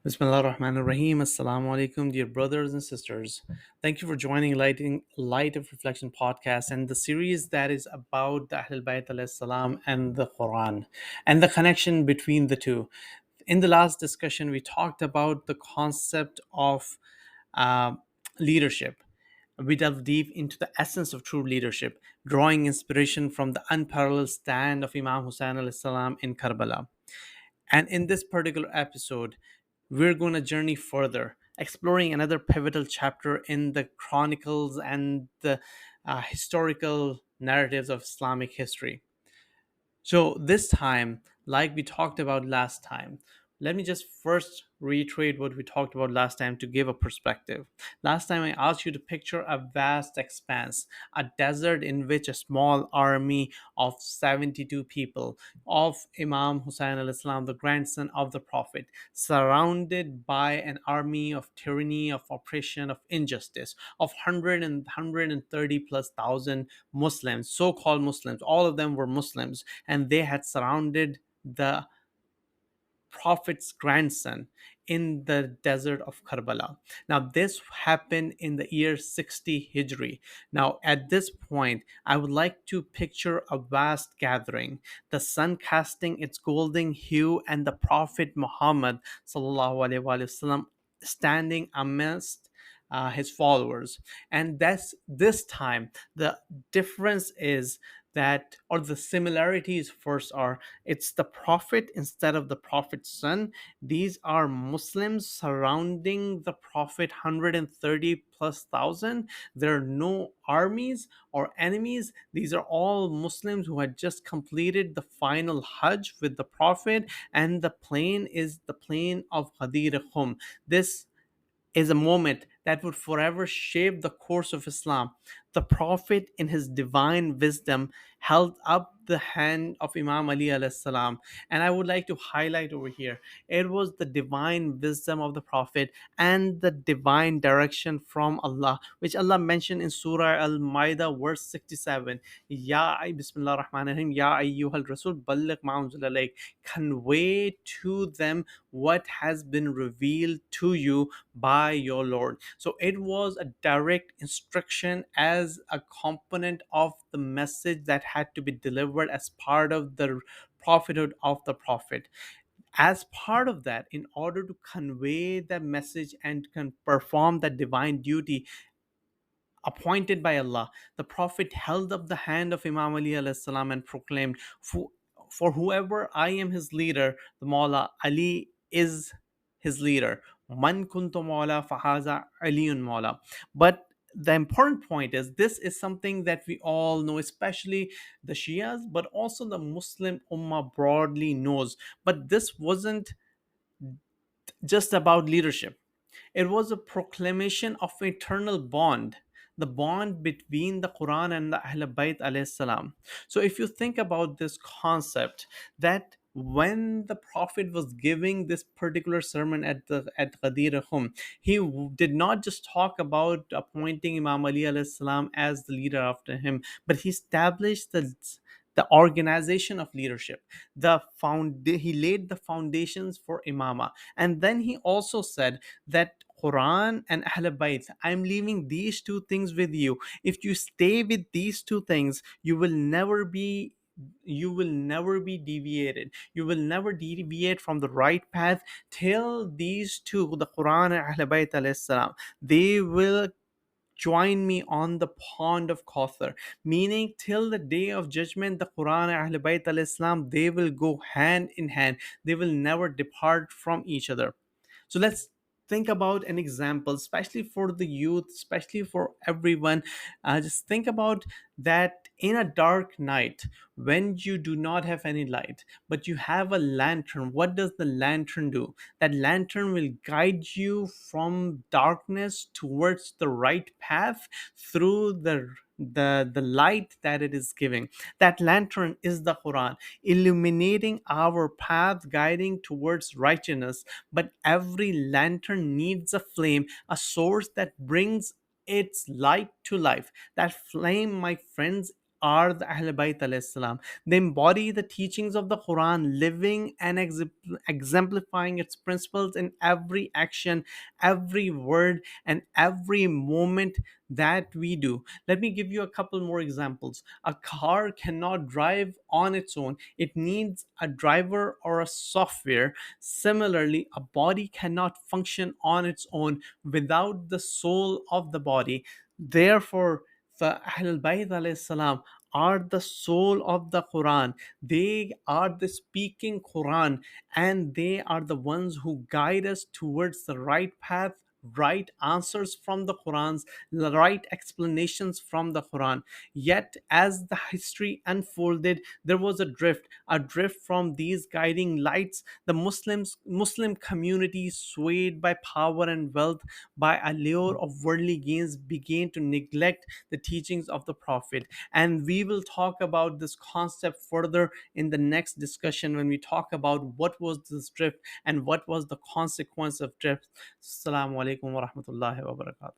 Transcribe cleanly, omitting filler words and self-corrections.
Bismillah ar-Rahman ar-Rahim. Assalamu alaikum, dear brothers and sisters. Thank you for joining Light of Reflection podcast and the series that is about the Ahlul Bayt al-Assalam and the Quran and the connection between the two. In the last discussion, we talked about the concept of uh, leadership. We delve deep into the essence of true leadership, drawing inspiration from the unparalleled stand of Imam Hussein al-Salam in Karbala. And in this particular episode, we're going to journey further, exploring another pivotal chapter in the chronicles and the historical narratives of Islamic history. So, this time, like we talked about last time, let me just first reiterate what we talked about last time to give a perspective. Last time, I asked you to picture a vast expanse, a desert in which a small army of 72 people, of Imam Hussein al Islam, the grandson of the Prophet, surrounded by an army of tyranny, of oppression, of injustice, of 130 plus thousand Muslims, so called Muslims, all of them were Muslims, and they had surrounded the Prophet's grandson in the desert of Karbala. Now, this happened in the year 60 Hijri. Now, at this point, I would like to picture a vast gathering, the sun casting its golden hue, and the Prophet Muhammad sallallahu alaihi wasallam standing amidst his followers. And that's this time the difference is that, or the similarities first are, it's the prophet instead of the prophet's son. These are Muslims surrounding the prophet, 130 plus thousand. There are no armies or enemies. These are all Muslims who had just completed the final Hajj with the prophet, and the plain is the plain of Ghadir-e-Khum. This is a moment that would forever shape the course of Islam. The Prophet, in his divine wisdom, held up the hand of Imam Ali alayhi salam. And I would like to highlight over here, it was the divine wisdom of the Prophet and the divine direction from Allah, which Allah mentioned in Surah Al-Ma'idah, verse 67. Bismillah ar-Rahman ar-Rahim, Ya ayyuhal Rasul, balligh ma unzila ilayk. Convey to them what has been revealed to you by your Lord. So it was a direct instruction as a component of the message that had to be delivered as part of the prophethood of the prophet. As part of that, in order to convey the message and can perform that divine duty appointed by Allah, the Prophet held up the hand of Imam Ali alayhi salam and proclaimed, for whoever I am his leader, the Mawla Ali is his leader. Man kuntu Mawla fahaza Aliyun Mawla. But the important point is, this is something that we all know, especially the Shias, but also the Muslim Ummah broadly knows. But this wasn't just about leadership. It was a proclamation of eternal bond, the bond between the Quran and the Ahlul Bayt alayhi salam. So if you think about this concept, that when the Prophet was giving this particular sermon at Ghadir-e-Khum, he did not just talk about appointing Imam Ali alayhi salam as the leader after him, but he established the organization of leadership. He laid the foundations for imama, and then he also said that Quran and Ahlul Bayt, I'm leaving these two things with you. If you stay with these two things, you will never be deviated. You will never deviate from the right path till these two, the Quran and Ahlul Bayt alayhi salam, they will join me on the pond of Kauthar, meaning till the day of judgment, the Quran and Ahlul Bayt al-Islam, they will go hand in hand. They will never depart from each other. So let's think about an example, especially for the youth, especially for everyone. Just think about that in a dark night, when you do not have any light, but you have a lantern. What does the lantern do? That lantern will guide you from darkness towards the right path through the light that it is giving. That lantern is the Quran, illuminating our path, guiding towards righteousness. But every lantern needs a flame, a source that brings its light to life. That flame, my friends, are the Ahlul Bayt alayhi salam. They embody the teachings of the Quran, living and exemplifying its principles in every action, every word, and every moment that we do. Let me give you a couple more examples. A car cannot drive on its own, it needs a driver or a software. Similarly, a body cannot function on its own without the soul of the body. Therefore, the Ahlul Bayt alayhi salam are the soul of the Quran. They are the speaking Quran, and they are the ones who guide us towards the right path, right answers from the Qurans, the right explanations from the Quran. Yet, as the history unfolded, there was a drift from these guiding lights. The Muslim community, swayed by power and wealth, by a lure of worldly gains, began to neglect the teachings of the Prophet. And we will talk about this concept further in the next discussion when we talk about what was this drift and what was the consequence of drift. Assalamu alaikum wa rahmatullahi wa barakatuh.